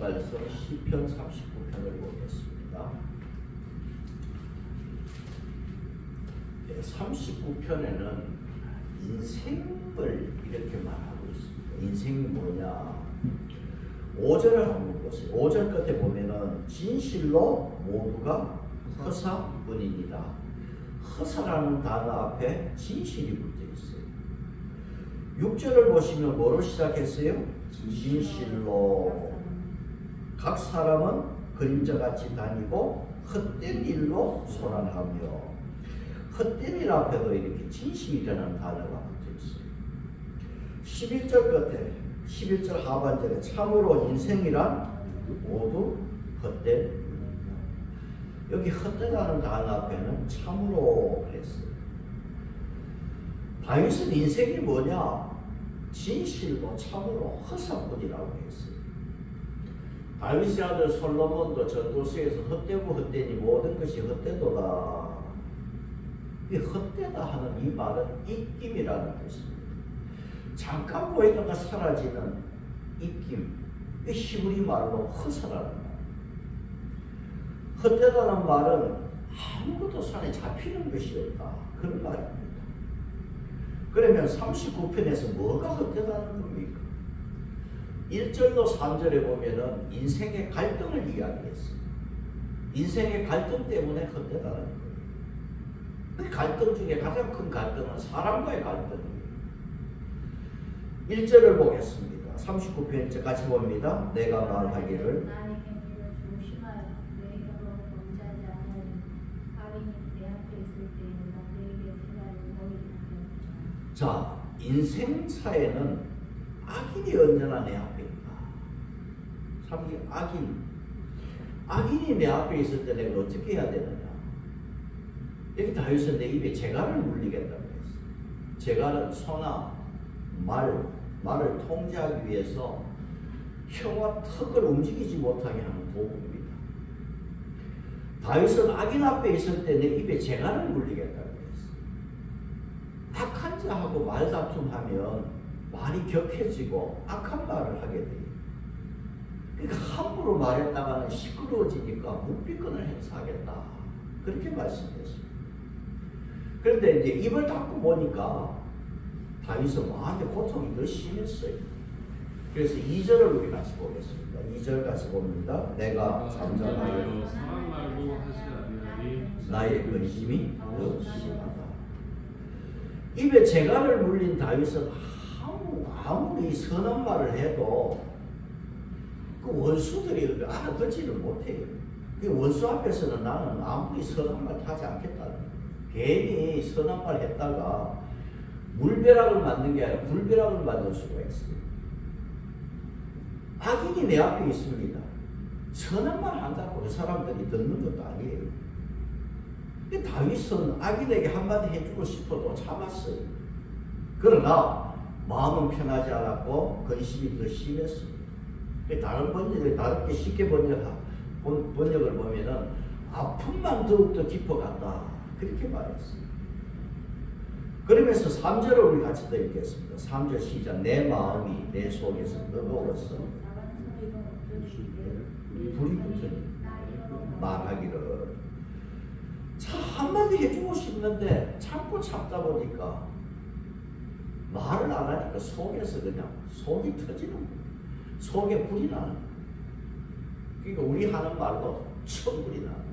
시가에서 시편 39편을 보겠습니다. 39편에는 인생을 이렇게 말하고 있습니다. 인생이 뭐냐? 5절을 한번 보세요. 5절 끝에 보면은 진실로 모두가 허사뿐이니라. 허사라는 단어 앞에 진실이 붙어 있어요. 6절을 보시면 뭐로 시작했어요? 진실로. 각 사람은 그림자같이 다니고 헛된 일로 소란하며. 헛된 일 앞에도 이렇게 진실이라는 단어가 붙어 있어요. 11절 끝에 11절 하반절에 참으로 인생이란 모두 헛된. 여기 헛되다는 단어 앞에는 참으로 그랬어요. 다윗은 인생이 뭐냐? 진실로 참으로 허사뿐이라고 했어요. 다윗의 아들 솔로몬도 전도서에서 헛되고 헛되니 모든 것이 헛되도다. 이 헛되다 하는 이 말은 입김이라는 뜻입니다. 잠깐 보이다가 사라지는 입김. 이 히브리 말로 허사라는 말. 헛되다는 말은 아무것도 손에 잡히는 것이 없다. 그런 말입니다. 그러면 39편에서 뭐가 헛되다는 겁니까? 1절로 3절에 보면은 인생의 갈등을 이야기했어요. 인생의 갈등 때문에 헛되다는 거예요. 그 갈등 중에 가장 큰 갈등은 사람과의 갈등입니다. 1절을 보겠습니다. 39편 같이 봅니다. 내가 말하기를 자, 인생사에는 악인이 언제나 내 앞에 있다. 참, 이 악인이 내 앞에 있을 때 내가 어떻게 해야 되느냐? 여기 다윗은 내 입에 재갈을 물리겠다고 했어요. 재갈은 소나 말을 통제하기 위해서 혀와 턱을 움직이지 못하게 하는 도구입니다. 다윗은 악인 앞에 있을 때 내 입에 재갈을 물리겠다고 했어요. 악한 자하고 말다툼하면 말이 격해지고 악한 말을 하게 돼요. 그러니까 함부로 말했다가는 시끄러워지니까 묵비권을 행사하겠다. 그렇게 말씀했습니다. 그런데 이제 입을 닫고 보니까 다윗은 마음의 고통이 더 심했어요. 그래서 2절을 우리 같이 보겠습니다. 2절 같이 봅니다. 내가 잠잠하여 선한 말로 하지 아니하니 나의 근심이 더 심하다. 입에 재갈을 물린 다윗은 아무리 선한 말을 해도 그 원수들이 알아듣지를 못해요. 그 원수 앞에서는 나는 아무리 선한 말 하지 않겠다는 거예요. 괜히 선한 말 했다가 물벼락을 맞는 게 아니라 불벼락을 맞을 수가 있어요. 악인이 내 앞에 있습니다. 선한 말 한다고 그 사람들이 듣는 것도 아니에요. 다윗은 악인에게 한마디 해주고 싶어도 참았어요. 그러나 마음은 편하지 않았고 근심이 더 심했습니다. 다른 번역을 다르게 쉽게 번역을 보면은 아픔만 더욱더 깊어간다. 그렇게 말했어요. 그러면서 3절을 우리 같이 더 읽겠습니다. 3절 시작. 내 마음이 내 속에서 뜨거워서 불이 붙으니 말하기를. 참 한마디 해주고 싶는데 참고 참다 보니까 말을 안 하니까 속에서 그냥 속이 터지는 거예요. 속에 불이 나는 거예요. 그러니까 우리 하는 말로 천불이 나는 거예요.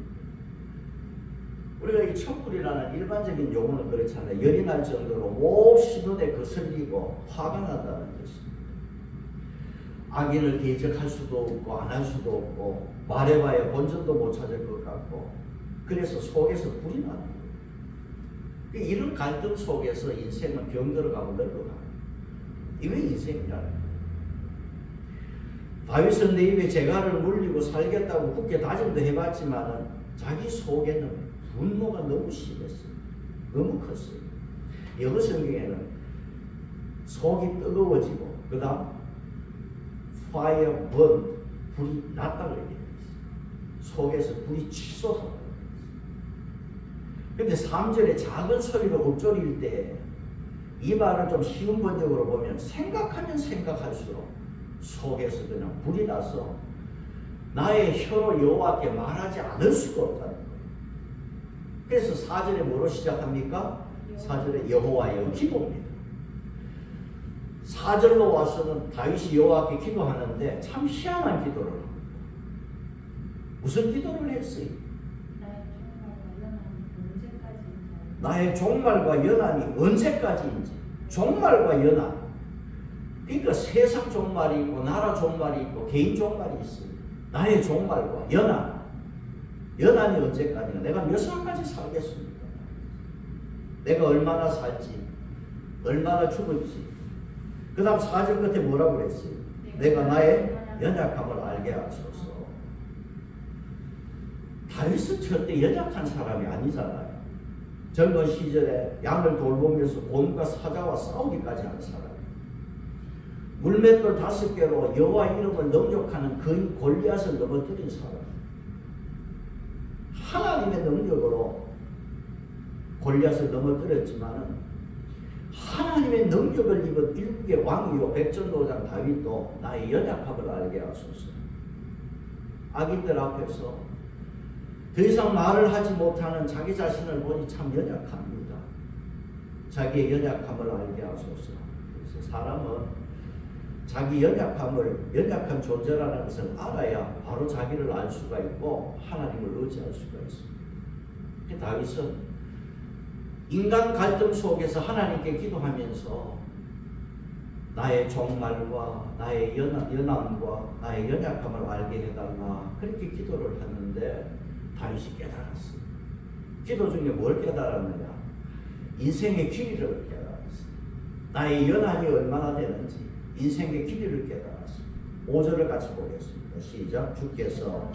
우리가 이 천불이라는 일반적인 용어는 그렇잖아요. 열이 날 정도로 몹시 눈에 거슬리고 화가 난다는 뜻입니다. 악인을 대적할 수도 없고 안 할 수도 없고 말해봐야 본전도 못 찾을 것 같고 그래서 속에서 불이 나는 거예요. 이런 갈등 속에서 인생은 병들어가고 늙어가요. 이게 인생이라는 거예요. 다윗은 내 입에 재갈을 물리고 살겠다고 굳게 다짐도 해봤지만은 자기 속에는 분노가 너무 심했어요. 너무 컸어요. 영어 성경에는 속이 뜨거워지고 그 다음 fire burn, 불이 났다고 얘기해요. 속에서 불이 치솟았다고. 근데 3절에 작은 소리로 읊조릴 때 이 말을 좀 쉬운 번역으로 보면 생각하면 생각할수록 속에서 그냥 불이 나서 나의 혀로 여호와께 말하지 않을 수가 없다는 거예요. 그래서 4절에 뭐로 시작합니까? 4절에 여호와여 기도입니다. 4절로 와서는 다윗이 여호와께 기도하는데 참 희한한 기도를 합니다. 무슨 기도를 했어요? 나의 종말과 연한이 언제까지인지. 종말과 연한. 그러니까 세상 종말이 있고 나라 종말이 있고 개인 종말이 있어요. 나의 종말과 연한. 연한이 언제까지가? 내가 몇 살까지 살겠습니까? 내가 얼마나 살지, 얼마나 죽을지. 그 다음 4절 끝에 뭐라고 그랬어요? 내가 나의 연약함을 알게 하소서. 다윗은 절대 연약한 사람이 아니잖아요. 젊은 시절에 양을 돌보면서 곰과 사자와 싸우기까지 하는 사람. 물맷돌 5개로 여호와 이름을 능욕하는 그 골리앗을 넘어뜨린 사람. 하나님의 능력으로 골리앗을 넘어뜨렸지만은 하나님의 능력을 입은 일국의 왕이요 백전노장 다윗도 나의 연약함을 알게 하소서. 악인들 앞에서 더 이상 말을 하지 못하는 자기 자신을 보니 참 연약합니다. 자기의 연약함을 알게 하소서. 그래서 사람은 자기 연약한 존재라는 것을 알아야 바로 자기를 알 수가 있고 하나님을 의지할 수가 있습니다. 다윗은 인간 갈등 속에서 하나님께 기도하면서 나의 종말과 나의 연함과 나의 연약함을 알게 해달라 그렇게 기도를 하는데 다윗이 깨달았어요. 기도 중에 뭘 깨달았느냐? 인생의 길이를 깨달았어요. 나의 연한이 얼마나 되는지 인생의 길이를 깨달았어요. 5절을 같이 보겠습니다. 시작. 주께서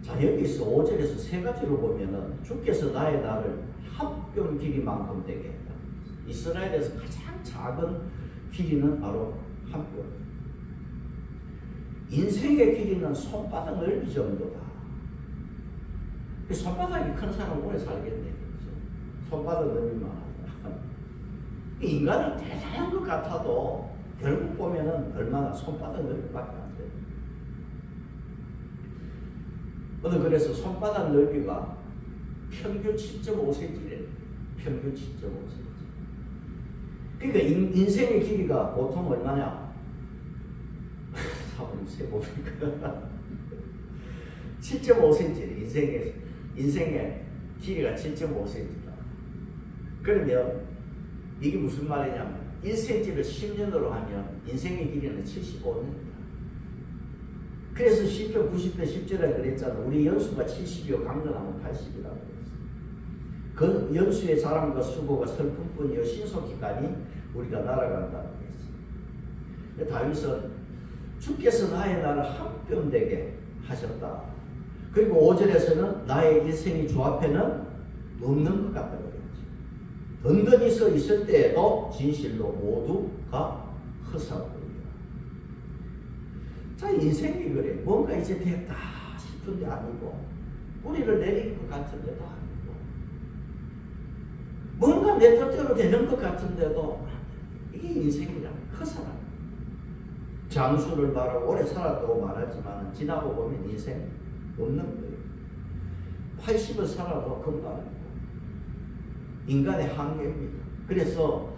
자, 여기서 5절에서 3가지로 보면은 주께서 나의 날을 합변 길이만큼 되게 했다. 이스라엘에서 가장 작은 길이는 바로 합변. 인생의 길이는 손바닥 넓이 정도다. 손바닥이 큰 사람은 오래 살겠네. 그렇죠? 손바닥 넓이만 하다. 인간은 대단한 것 같아도 결국 보면은 얼마나 손바닥 넓이밖에 안 돼. 오늘 그래서 손바닥 넓이가 평균 7.5cm래. 평균 7.5cm. 그러니까 인생의 길이가 보통 얼마냐? 사모님 세보니까 7.5cm. 인생의 길이가 7.5cm다. 그러면 이게 무슨 말이냐면 1cm를 10년으로 하면 인생의 길이는 75년이다. 그래서 시편 90편 10절에 그랬잖아. 우리 연수가 70이요 강건하면 80이라고 그랬어. 그 연수의 자랑과 수고가 슬픔뿐이요 신속히까지 우리가 날아간다고 했어. 다윗은 주께서 나의 날을 합변되게 하셨다. 그리고 5절에서는 나의 일생이 주 앞에는 없는 것 같다고 그랬지. 든든히 서 있을 때에도 진실로 모두가 헛사고이야. 자, 인생이 그래. 뭔가 이제 됐다 싶은데 아니고, 뿌리를 내릴 것 같은데도 아니고, 뭔가 내 뜻대로 되는 것 같은데도 이게 인생이란 헛사람. 장수를 말하고 오래 살았다고 말하지만 지나고 보면 인생 없는 거예요. 80을 살아도 금방이고 인간의 한계입니다. 그래서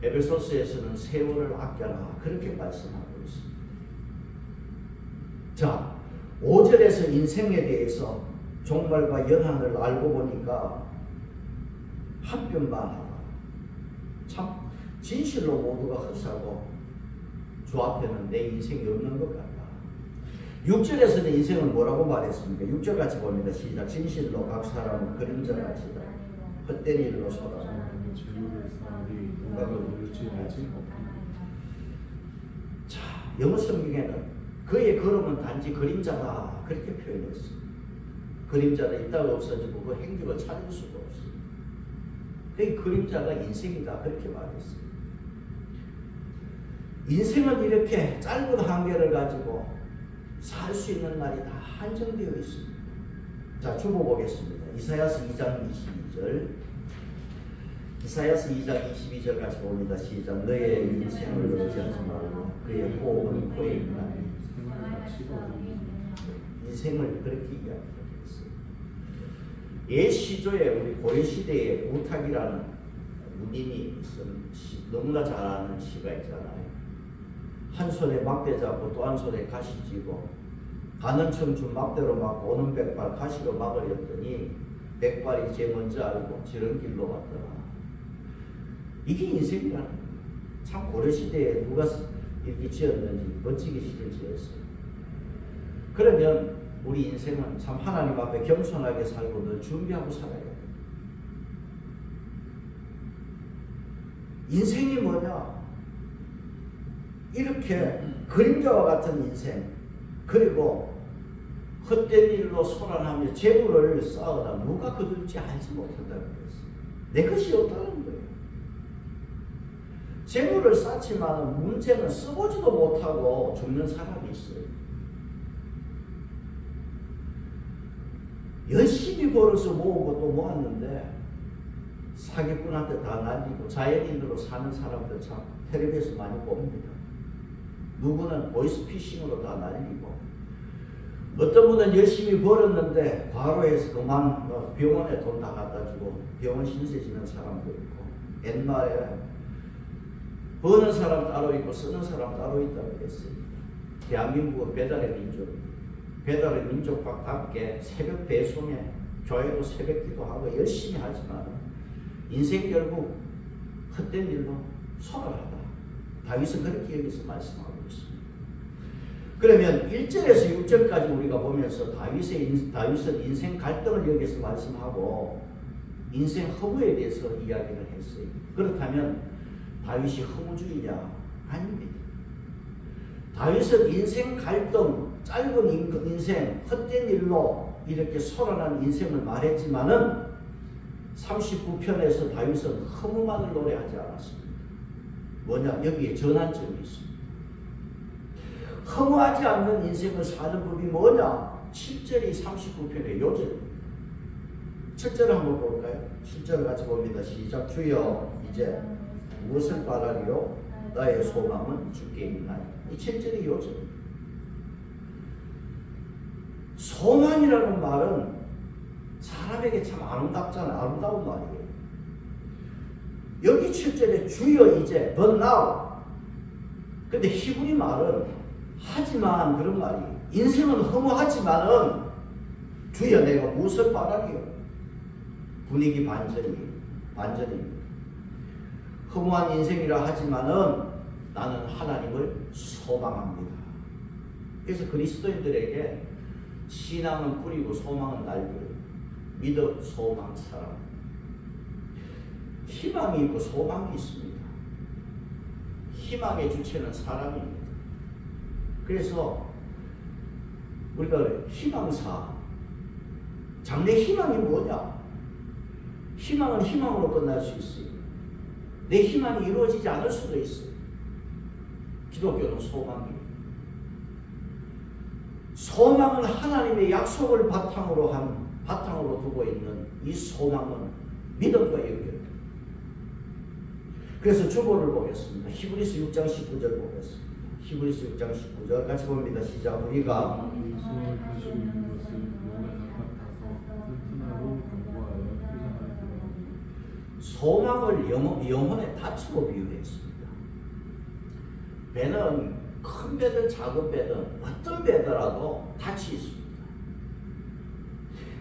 에베소서에서는 세월을 아껴라 그렇게 말씀하고 있습니다. 자, 5절에서 인생에 대해서 종말과 연한을 알고 보니까 합변만 하다. 참 진실로 모두가 헛사고 주 앞에는 내 인생이 없는 것 같다. 6절에서는 인생을 뭐라고 말했습니까? 6절 같이 봅니다. 시작. 진실로 각 사람은 그림자같이다. 헛된 일로 쏟아서 자, 영어 성경에는 그의 걸음은 단지 그림자다 그렇게 표현했어요. 그림자는 있다가 없어지고 그 행적을 찾을 수가 없어요. 그 그림자가 인생이다 그렇게 말했어요. 인생은 이렇게 짧은 한계를 가지고 살 수 있는 날이 다 한정되어 있습니다. 자, 주보 보겠습니다. 이사야서 2장 22절. 이사야서 2장 22절 같이 봅니다. 시작. 너의 인생을 의지하지 말고 그의 호흡은 코에 있나니. 인생을 그렇게 이야기했어요. 옛 시조에 우리 고려 시대에 우탁이라는 문인이 너무나 잘 아는 시가 있잖아요. 한 손에 막대 잡고 또 한 손에 가시 쥐고 가는 청춘 막대로 막고 오는 백발 가시로 막으렸더니 백발이 제일 먼저 알고 저런 길로 왔더라. 이게 인생이라는 거예요. 참 고려시대에 누가 이렇게 지었는지 멋지게 시를 지었어요. 그러면 우리 인생은 참 하나님 앞에 겸손하게 살고 늘 준비하고 살아야 돼요. 인생이 뭐냐? 이렇게 그림자와 같은 인생, 그리고 헛된 일로 소란하며 재물을 쌓으다 누가 거둘지 알지 못한다는 거였어요. 내 것이 없다는 거예요. 재물을 쌓지만 문제는 써보지도 못하고 죽는 사람이 있어요. 열심히 벌어서 모으고 또 모았는데 사기꾼한테 다 날리고 자연인으로 사는 사람들 참 텔레비에서 많이 봅니다. 누구는 보이스피싱으로 다 날리고, 어떤 분은 열심히 벌었는데 과로해서 그만 병원에 돈 다 갖다 주고 병원 신세 지는 사람도 있고, 옛날에 버는 사람 따로 있고 쓰는 사람 따로 있다고 했습니다. 대한민국은 배달의 민족, 배달의 민족답게 새벽 배송에 교회도 새벽 기도하고 열심히 하지만 인생 결국 헛된 일로 소멸하다. 다윗은 그렇게 여기서 말씀하고 있습니다. 그러면 1절에서 6절까지 우리가 보면서 다윗은 인생 갈등을 여기서 말씀하고 인생 허무에 대해서 이야기를 했어요. 그렇다면 다윗이 허무주의냐? 아닙니다. 다윗은 인생 갈등, 짧은 인생, 헛된 일로 이렇게 소란한 인생을 말했지만은 39편에서 다윗은 허무만을 노래하지 않았습니다. 뭐냐? 여기에 전환점이 있습니다. 허무하지 않는 인생을 사는 법이 뭐냐? 7절이 39편의 요절입니다. 7절을 한번 볼까요? 7절 같이 봅니다. 시작. 주여 이제 무엇을 바라리요? 나의 소망은 주께 있나니. 이 7절이 요절입니다. 소망이라는 말은 사람에게 참 아름다운 말이에요. 여기 7절에 주여 이제 but now. 근데 히브리 말은 하지만 그런 말이에요. 인생은 허무하지만은 주여 내가 무엇을 바라리요? 분위기 반전입니다. 허무한 인생이라 하지만은 나는 하나님을 소망합니다. 그래서 그리스도인들에게 신앙은 뿌리고 소망은 날개예요. 믿음, 소망, 사랑. 희망이 있고 소망이 있습니다. 희망의 주체는 사람입니다. 그래서 우리가 희망사, 장래 희망이 뭐냐? 희망은 희망으로 끝날 수 있어요. 내 희망이 이루어지지 않을 수도 있어요. 기독교는 소망이에요. 소망은 하나님의 약속을 바탕으로 두고 있는 이 소망은 믿음과 연결돼요. 그래서 주보를 보겠습니다. 히브리서 6장 19절 보겠습니다. 히브리서 6장 19절 같이 봅니다. 시작. 우리가 소망을 영혼의 닻으로 비유했습니다. 배는 큰 배든 작은 배든 어떤 배더라도 닻이 있습니다.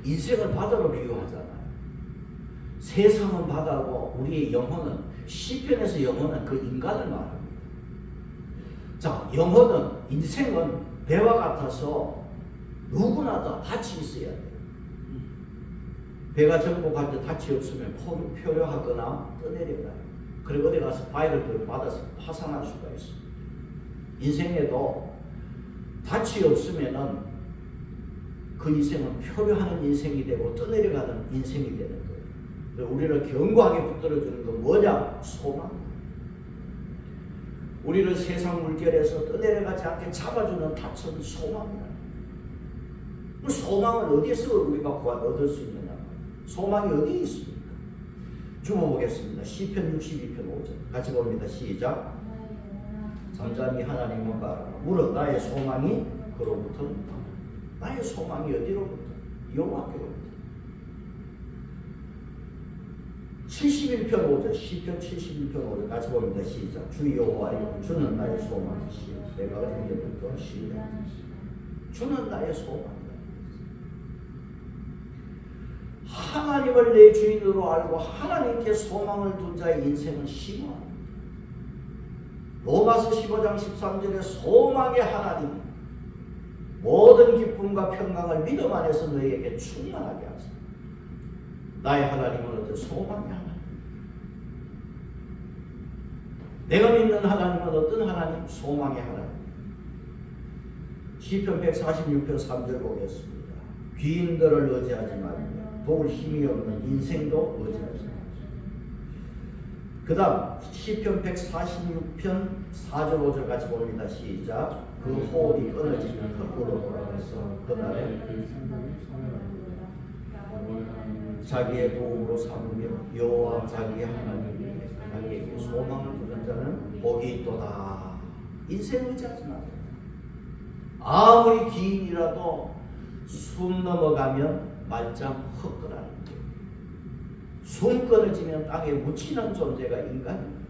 인생을 바다로 비유하잖아요. 세상은 바다고 우리의 영혼은, 시편에서 영혼은 그 인간을 말합니다. 자, 영혼은, 인생은 배와 같아서 누구나 다 닻이 있어야 돼요. 배가 정복할 때 닻이 없으면 표류하거나 떠내려가요. 그리고 어디 가서 바위를 들고 받아서 파산할 수가 있습니다. 인생에도 닻이 없으면은 그 인생은 표류하는 인생이 되고 떠내려가는 인생이 되는 거예요. 우리를 견고하게 붙들어주는 건 뭐냐? 소망. 우리를 세상 물결에서 떠내려가지 않게 잡아주는 닻은 소망이다. 소망은 어디에서 우리가 얻을 수 있느냐? 소망이 어디에 있습니까? 주어보겠습니다. 시편 62편 5절 같이 봅니다. 시작. 잠잠히 하나님을 바라라. 물어 나의 소망이 그로부터 있다. 나의 소망이 어디로부터? 여호와께로부터. 71편 5절 시편 71편 5절 같이 봅니다. 시작. 주 여호와여 주는 나의 소망이시여 내가 어린 때부터 신뢰하노라. 주는 나의 소망이다. 하나님을 내 주인으로 알고 하나님께 소망을 둔 자의 인생은 심오합니다. 로마서 15장 13절에 소망의 하나님 모든 기쁨과 평강을 믿음 안에서 너희에게 충만하게 하소서. 나의 하나님은 어떤 소망의 하나님. 내가 믿는 하나님은 어떤 하나님? 소망의 하나님. 시편 146편 3절 보겠습니다. 귀인들을 의지하지 말며 도울 힘이 없는 인생도 의지하지 말며. 그 다음 시편 146편 4절 5절 같이 봅니다. 시작. 그 호흡이 끊어지면 흙으로 돌아가서 그날에 자기의 도움으로 삼으며 여호와 자기의 하나님이 자기에게 소망을 두는 자는 복이 있도다. 인생 의지하지 마세요. 아무리 기인이라도 숨 넘어가면 말짱 헛거라는 거예요. 숨 끊어지면 땅에 묻히는 존재가 인간입니다.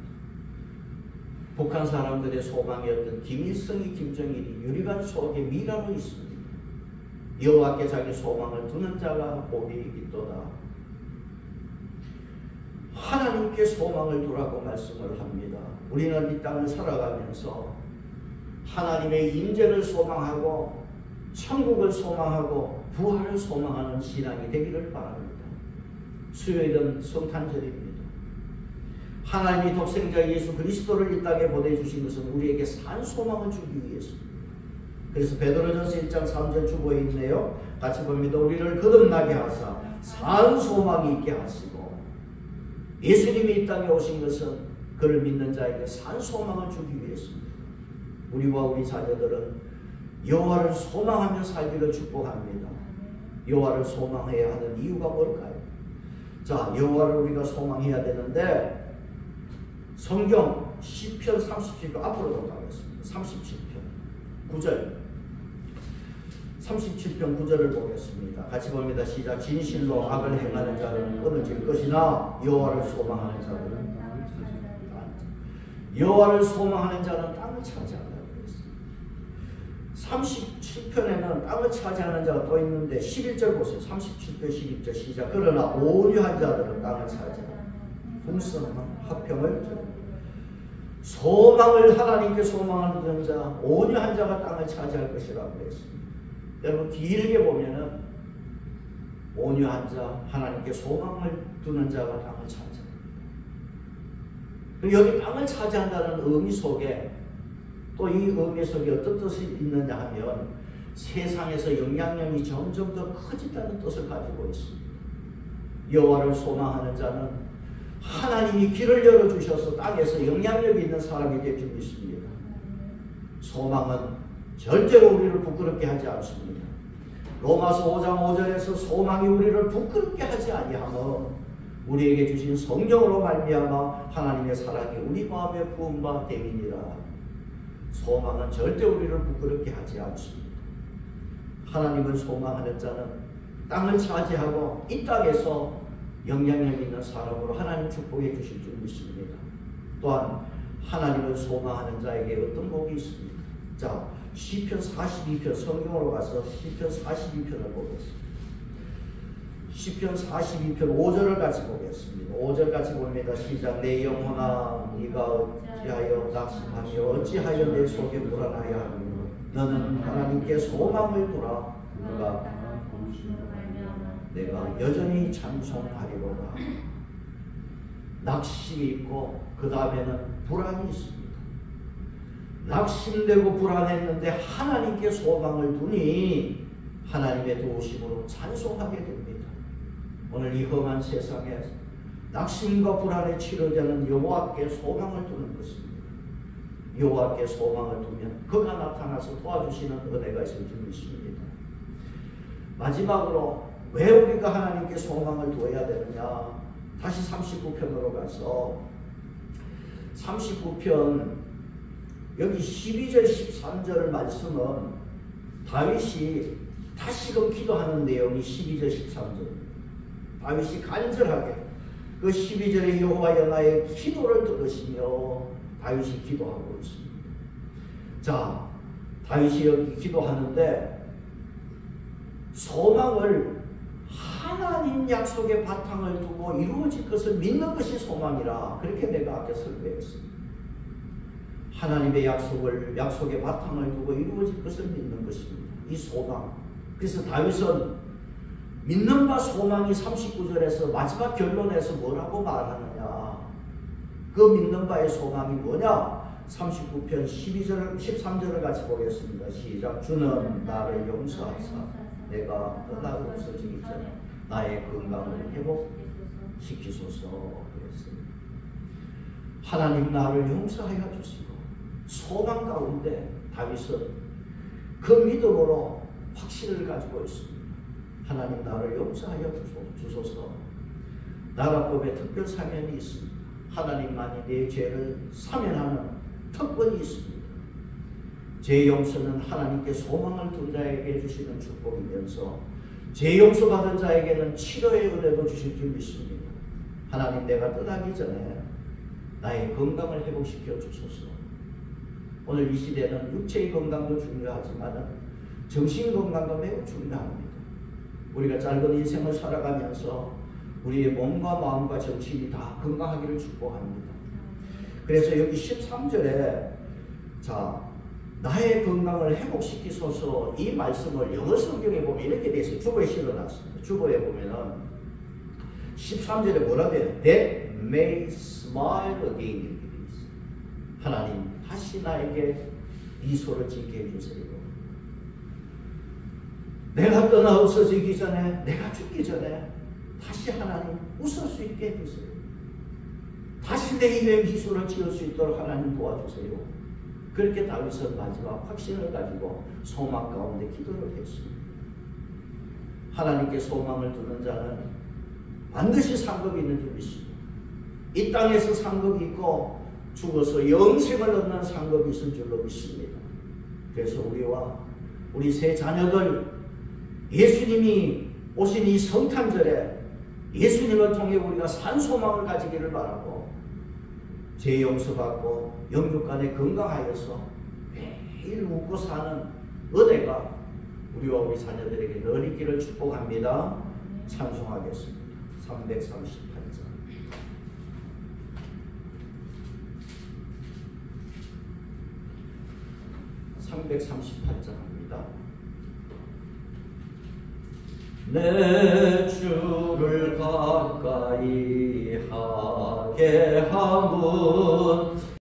북한 사람들의 소망이었던 김일성이 김정일이 유리관 속에 미라로 있습니다. 여호와께 자기 소망을 두는 자가 복이 있도다. 하나님께 소망을 두라고 말씀을 합니다. 우리는 이 땅을 살아가면서 하나님의 인재를 소망하고 천국을 소망하고 부활을 소망하는 신앙이 되기를 바랍니다. 수요일은 성탄절입니다. 하나님이 독생자 예수 그리스도를 이 땅에 보내주신 것은 우리에게 산 소망을 주기 위해서입니다. 그래서 베드로전서 1장 3절 주보에 있네요. 같이 봅니다. 우리를 거듭나게 하사 산 소망이 있게 하시고 예수님이 이 땅에 오신 것은 그를 믿는 자에게 산 소망을 주기 위해서입니다. 우리와 우리 자녀들은 여호와를 소망하며 살기를 축복합니다. 여호와를 소망해야 하는 이유가 뭘까요? 자, 여호와를 우리가 소망해야 되는데 성경 시편 37편 앞으로 넘어가겠습니다. 37편 9절 37편 9절을 보겠습니다. 같이 봅니다. 시작. 진실로 악을 행하는 자는 끊어질 것이나 여호와를 소망하는 자는 여호와를 소망하는 자는 땅을 차지한다고 했습니다. 37편에는 땅을 차지하는 자가 또 있는데 11절 보세요. 37편 11절 시작. 그러나 온유한 자들은 땅을 차지하고 풍성한 화평을 주는 소망을 하나님께 소망하는 자 온유한 자가 땅을 차지할 것이라고 했습니다. 여러분 길게 보면은 온유한 자 하나님께 소망을 두는 자가 땅을 차지합니다. 여기 땅을 차지한다는 의미 속에 또 이 의미 속에 어떤 뜻이 있느냐 하면 세상에서 영향력이 점점 더 커진다는 뜻을 가지고 있습니다. 여호와를 소망하는 자는 하나님이 길을 열어주셔서 땅에서 영향력이 있는 사람이 될 줄 믿습니다. 소망은 절대로 우리를 부끄럽게 하지 않습니다. 로마서 5장 5절에서 소망이 우리를 부끄럽게 하지 아니하며 우리에게 주신 성령으로 말미암아 하나님의 사랑이 우리 마음에 부은 바 됨이니라. 소망은 절대 우리를 부끄럽게 하지 않습니다. 하나님을 소망하는 자는 땅을 차지하고 이 땅에서 영향력 있는 사람으로 하나님 축복해 주실 줄 믿습니다. 또한 하나님을 소망하는 자에게 어떤 복이 있습니까? 자, 시편 42편 성경으로 가서 시편 42편을 보겠습니다. 시편 42편 5절을 같이 보겠습니다. 5절 같이 봅니다. 시작. 내 영혼아 네가 어찌하여 낙심하며 어찌하여 내 속에 불안하여 하며 너는 하나님께 소망을 두라. 내가 여전히 찬송하리로다. 낙심이 있고 그 다음에는 불안이 있습니다. 낙심되고 불안했는데 하나님께 소망을 두니 하나님의 도우심으로 찬송하게 됩니다. 오늘 이 험한 세상에 낙심과 불안의 치료자는 여호와께 소망을 두는 것입니다. 여호와께 소망을 두면 그가 나타나서 도와주시는 은혜가 있을 줄 믿습니다. 마지막으로 왜 우리가 하나님께 소망을 두어야 되느냐? 다시 39편으로 가서 39편 여기 12절 13절 말씀은 다윗이 다시금 기도하는 내용이 12절 13절. 다윗이 간절하게 그 12절의 여호와여 나의 기도를 들으시며 다윗이 기도하고 있습니다. 자, 다윗이 여기 기도하는데 소망을 하나님 약속의 바탕을 두고 이루어질 것을 믿는 것이 소망이라 그렇게 내가 아까 설명했습니다. 하나님의 약속의 바탕을 두고 이루어질 것을 믿는 것입니다. 이 소망. 그래서 다윗은 믿는 바 소망이 39절에서 마지막 결론에서 뭐라고 말하느냐. 그 믿는 바의 소망이 뭐냐. 39편 12절 13절을 같이 보겠습니다. 시작. 주는 나를 용서하사 내가 떠나고 없어지기 전에 나의 건강을 회복시키소서 그랬습니다. 하나님 나를 용서하여 주시고 소망 가운데 다윗은 그 믿음으로 확신을 가지고 있습니다. 하나님 나를 용서하여 주소서. 나라법에 특별 사면이 있습니다. 하나님만이 내 죄를 사면하는 특권이 있습니다. 죄 용서는 하나님께 소망을 둔 자에게 주시는 축복이면서 죄 용서받은 자에게는 치료의 은혜도 주실 줄 믿습니다. 하나님 내가 떠나기 전에 나의 건강을 회복시켜 주소서. 오늘 이 시대는 육체의 건강도 중요하지만 정신 건강도 매우 중요합니다. 우리가 짧은 인생을 살아가면서 우리의 몸과 마음과 정신이 다 건강하기를 축복합니다. 그래서 여기 13절에 자 나의 건강을 회복시키소서 이 말씀을 영어 성경에 보면 이렇게 되어 있어요. 주보에 실어놨습니다. 주보에 보면은 13절에 뭐라 돼요? That may smile again. 하나님 다시 나에게 미소를 짓게 해주세요. 내가 떠나 없어지기 전에 내가 죽기 전에 다시 하나님 웃을 수 있게 해주세요. 다시 내 입에 미소를 지을 수 있도록 하나님 도와주세요. 그렇게 다윗은 마지막 확신을 가지고 소망 가운데 기도를 했습니다. 하나님께 소망을 두는 자는 반드시 상급이 있는 줄 믿습니다. 이 땅에서 상급이 있고 죽어서 영생을 얻는 상급이 있을 줄로 믿습니다. 그래서 우리와 우리 세 자녀들 예수님이 오신 이 성탄절에 예수님을 통해 우리가 산 소망을 가지기를 바라고 죄 용서받고 영육간에 건강하여서 매일 웃고 사는 은혜가 우리와 우리 자녀들에게 늘 있기를 축복합니다. 찬송하겠습니다. 338장 합니다. 내 주를 가까이 하게 함은